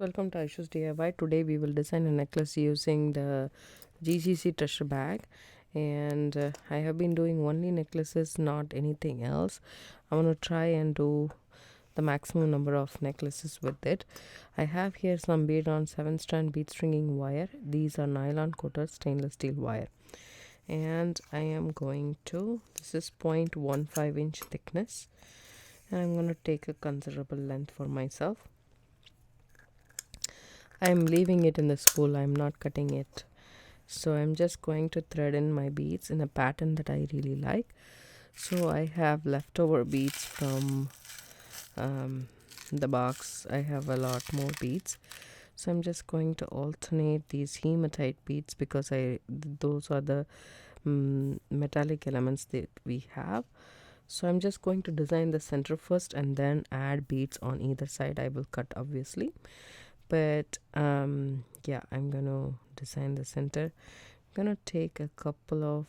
Welcome to Aishu's DIY. Today we will design a necklace using the GGC treasure bag, and I have been doing only necklaces, not anything else. I want to try and do the maximum number of necklaces with it. I have here some bead on 7-strand bead stringing wire. These are nylon coated stainless steel wire, and I am going to, this is 0.15 inch thickness, and I'm going to take a considerable length for myself. I'm leaving it in the spool, I'm not cutting it. So I'm just going to thread in my beads in a pattern that I really like. So I have leftover beads from the box. I have a lot more beads. So I'm just going to alternate these hematite beads because those are the metallic elements that we have. So I'm just going to design the center first and then add beads on either side. I will cut obviously, but yeah, I'm gonna design the center. I'm gonna take a couple of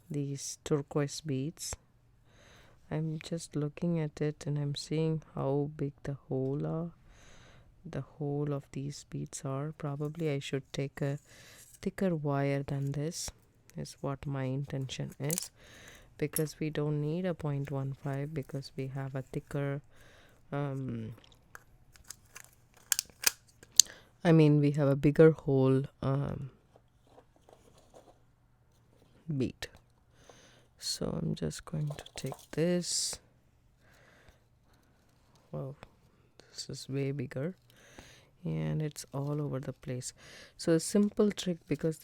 these turquoise beads. I'm just looking at it and I'm seeing how big the hole of these beads are. Probably I should take a thicker wire than this, is what my intention is, because we don't need a 0.15 because we have a thicker we have a bigger hole bead. So I'm just going to take this. Wow, this is way bigger and it's all over the place. So a simple trick, because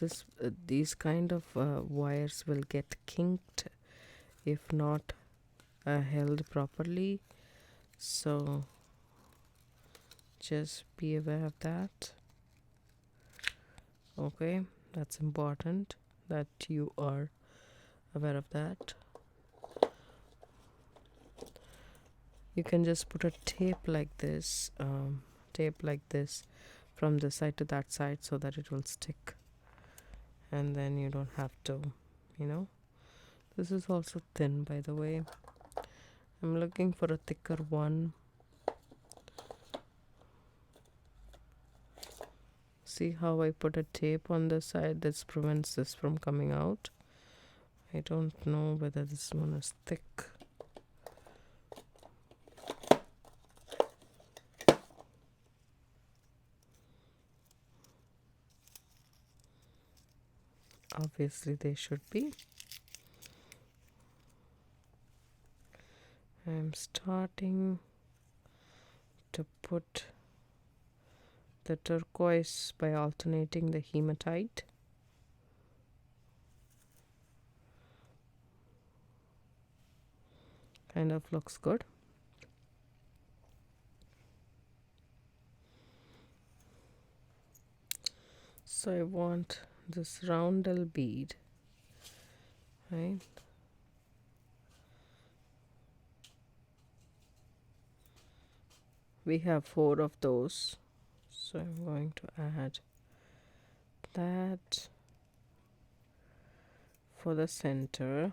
these kind of wires will get kinked if not held properly, so just be aware of that. Okay, that's important that you are aware of that. You can just put a tape like this from this side to that side so that it will stick, and then you don't have to, this is also thin, by the way. I'm looking for a thicker one. See how I put a tape on the side? This prevents this from coming out. I don't know whether this one is thick. Obviously they should be. I'm starting to put the turquoise by alternating the hematite. Kind of looks good. So I want this roundel bead, right? We have 4 of those, so I'm going to add that for the center.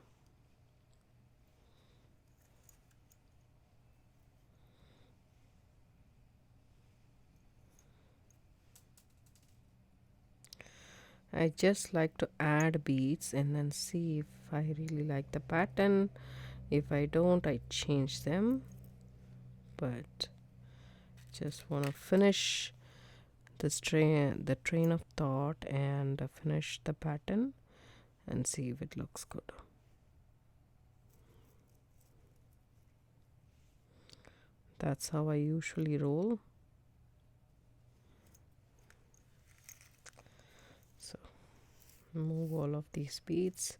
I just like to add beads and then see if I really like the pattern. If I don't, I change them, but just want to finish the train of thought and finish the pattern and see if it looks good. That's how I usually roll. So move all of these beads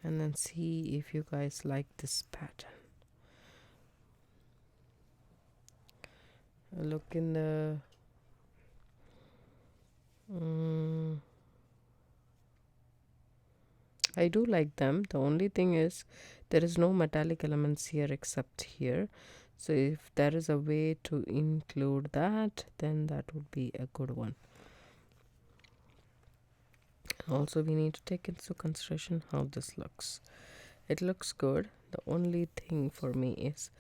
and then see if you guys like this pattern. Look in the I do like them. The only thing is there is no metallic elements here except here. So if there is a way to include that, then that would be a good one. Also, we need to take into consideration how this looks. It looks good. The only thing for me is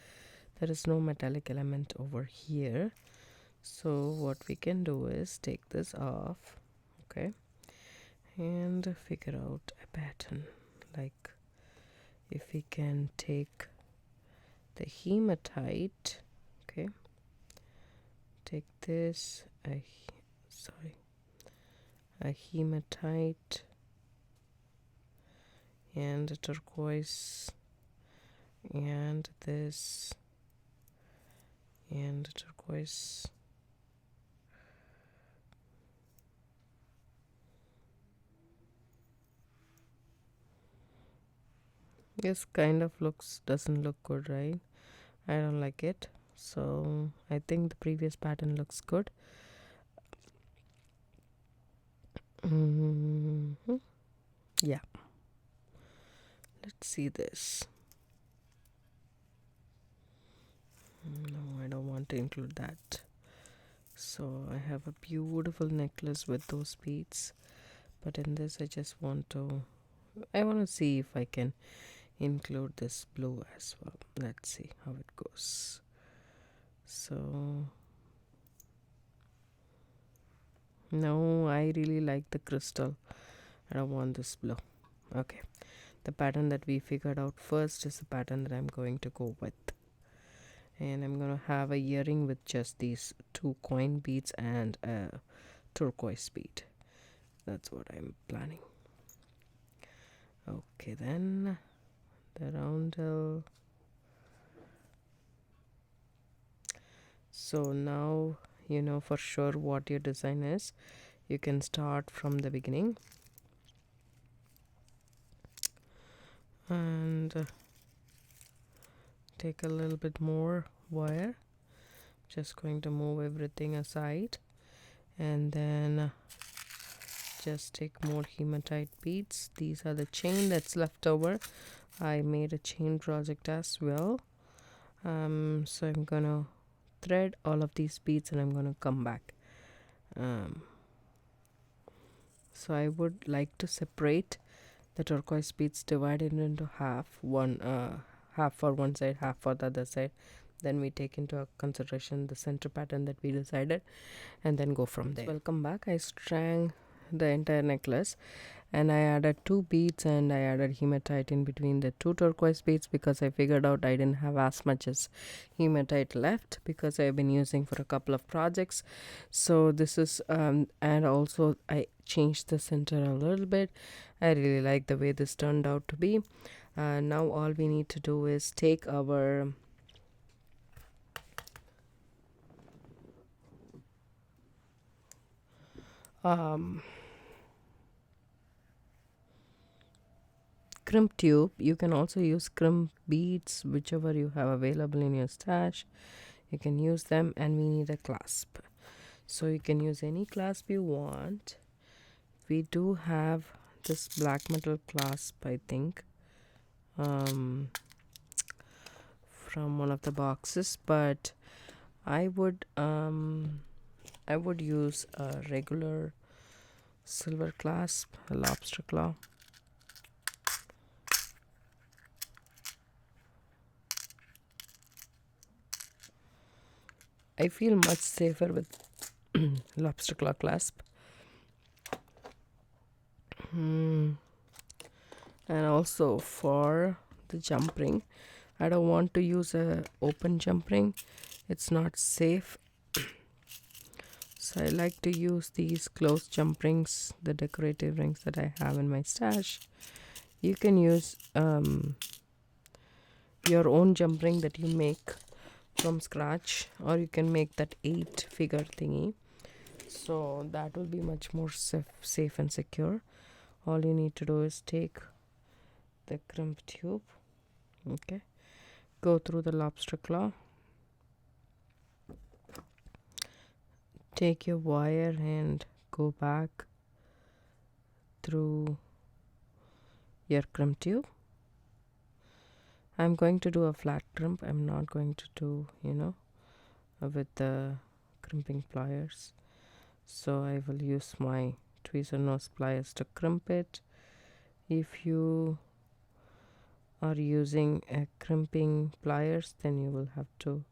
there is no metallic element over here. So what we can do is take this off, okay, and figure out a pattern. Like if we can take the hematite, okay, take this, a hematite and a turquoise and this and a turquoise. This kind of doesn't look good, right? I don't like it. So I think the previous pattern looks good. Yeah, let's see this. No, I don't want to include that. So I have a beautiful necklace with those beads, but in this I want to see if I can include this blue as well. Let's see how it goes. So no, I really like the crystal. I don't want this blue. Okay, the pattern that we figured out first is the pattern that I'm going to go with, and I'm gonna have a earring with just these 2 coin beads and a turquoise bead. That's what I'm planning. Okay, then the roundel. So now you know for sure what your design is. You can start from the beginning and take a little bit more wire. Just going to move everything aside, and then just take more hematite beads. These are the chain that's left over. I made a chain project as well. So I'm gonna thread all of these beads and I'm gonna come back. So I would like to separate the turquoise beads, divided into half, half for one side, half for the other side. Then we take into consideration the center pattern that we decided and then go from there. Welcome back. I strung the entire necklace and I added 2 beads and I added hematite in between the 2 turquoise beads because I figured out I didn't have as much as hematite left because I've been using for a couple of projects. So this is and also I changed the center a little bit. I really like the way this turned out to be. Now all we need to do is take our crimp tube. You can also use crimp beads, whichever you have available in your stash. You can use them, and we need a clasp. So you can use any clasp you want. We do have this black metal clasp, I think, from one of the boxes, but I would use a regular silver clasp, a lobster claw. I feel much safer with lobster claw clasp. And also for the jump ring, I don't want to use a open jump ring. It's not safe. So I like to use these closed jump rings, the decorative rings that I have in my stash. You can use your own jump ring that you make from scratch, or you can make that 8-figure thingy. So that will be much more safe and secure. All you need to do is take the crimp tube, okay, go through the lobster claw, take your wire and go back through your crimp tube. I'm going to do a flat crimp. I'm not going to do, with the crimping pliers. So I will use my tweezer nose pliers to crimp it. If you are using a crimping pliers, then you will have to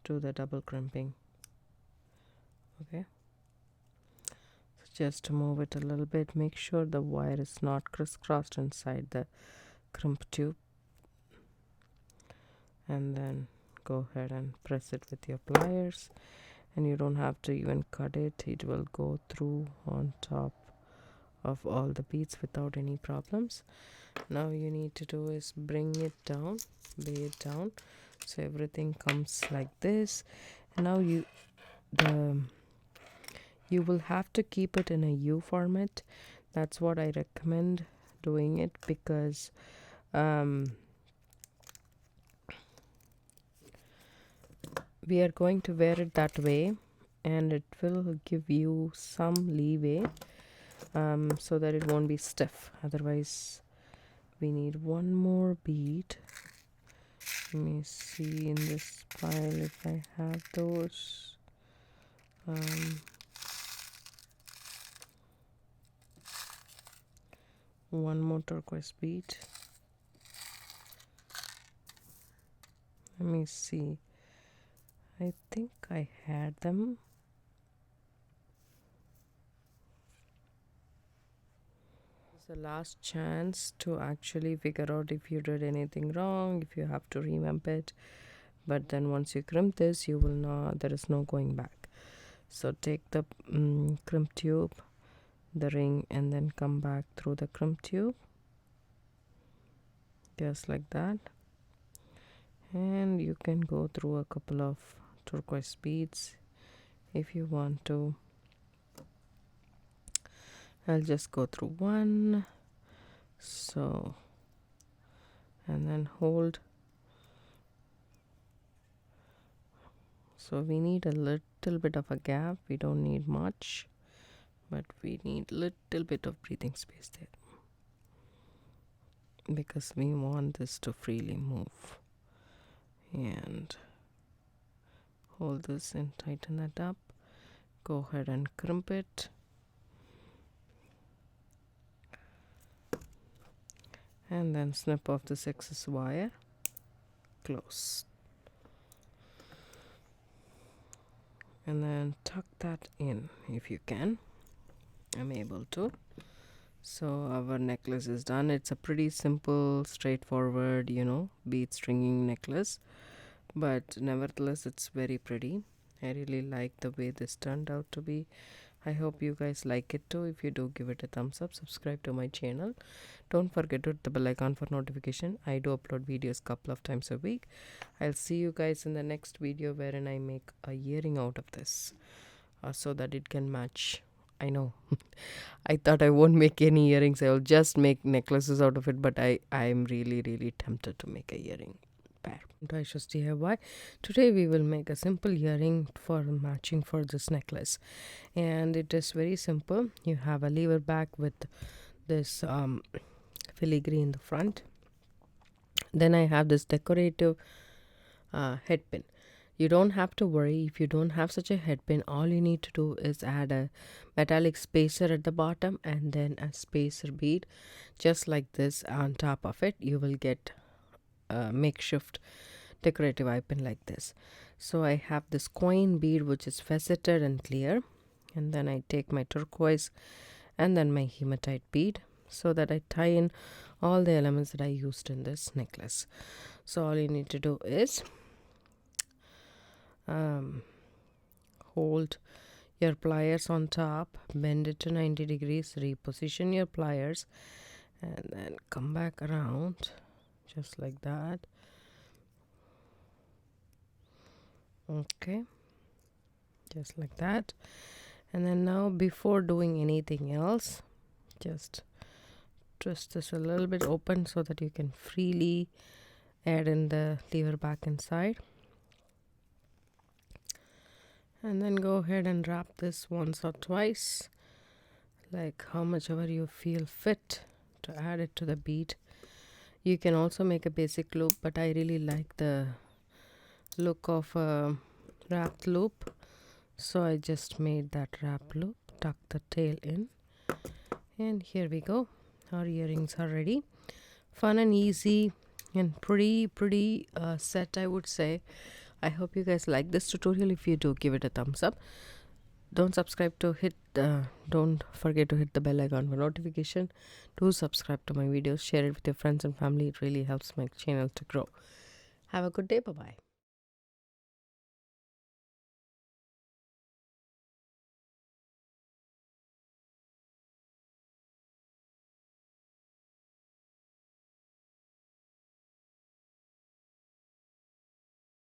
do the double crimping. Just move it a little bit. Make sure the wire is not crisscrossed inside the crimp tube, and then go ahead and press it with your pliers, and you don't have to even cut it. It will go through on top of all the beads without any problems. Now you need to do is bring it down, lay it down, so everything comes like this. And now you will have to keep it in a U format. That's what I recommend doing it, because we are going to wear it that way, and it will give you some leeway so that it won't be stiff. Otherwise, we need one more bead. Let me see in this pile if I have those. One more turquoise bead. Let me see. I think I had them. It's the last chance to actually figure out if you did anything wrong, if you have to revamp it. But then once you crimp this, you will not, there is no going back. So take the crimp tube, the ring, and then come back through the crimp tube, just like that. And you can go through a couple of turquoise beads if you want to. I'll just go through one, so, and then hold. So we need a little bit of a gap. We don't need much, but we need little bit of breathing space there, because we want this to freely move. And hold this and tighten it up. Go ahead and crimp it. And then snip off this excess wire. Close. And then tuck that in if you can. I'm able to. So our necklace is done. It's a pretty simple, straightforward, bead stringing necklace. But nevertheless, it's very pretty. I really like the way this turned out to be. I hope you guys like it too. If you do, give it a thumbs up. Subscribe to my channel. Don't forget to hit the bell icon for notification. I do upload videos couple of times a week. I'll see you guys in the next video, wherein I make a earring out of this so that it can match. I know I thought I won't make any earrings. I'll just make necklaces out of it, but I'm really tempted to make a earring pair. Ggc'sTreasureBag. Today we will make a simple earring for matching for this necklace, and it is very simple. You have a lever back with this filigree in the front. Then I have this decorative head pin. You don't have to worry if you don't have such a head pin. All you need to do is add a metallic spacer at the bottom and then a spacer bead, just like this. On top of it, you will get a makeshift decorative eye pin like this. So I have this coin bead which is faceted and clear, and then I take my turquoise and then my hematite bead, so that I tie in all the elements that I used in this necklace. So all you need to do is hold your pliers on top, bend it to 90 degrees, reposition your pliers, and then come back around just like that. Okay, just like that. And then now, before doing anything else, just twist this a little bit open so that you can freely add in the lever back inside. And then go ahead and wrap this once or twice, like how much ever you feel fit to add it to the bead. You can also make a basic loop, but I really like the look of a wrapped loop, so I just made that wrap loop. Tuck the tail in, and here we go. Our earrings are ready. Fun and easy and pretty set, I would say. I hope you guys like this tutorial. If you do, give it a thumbs up. don't subscribe to hit don't forget to hit the bell icon for notification. Do subscribe to my videos, share it with your friends and family. It really helps my channel to grow. Have a good day. Bye bye.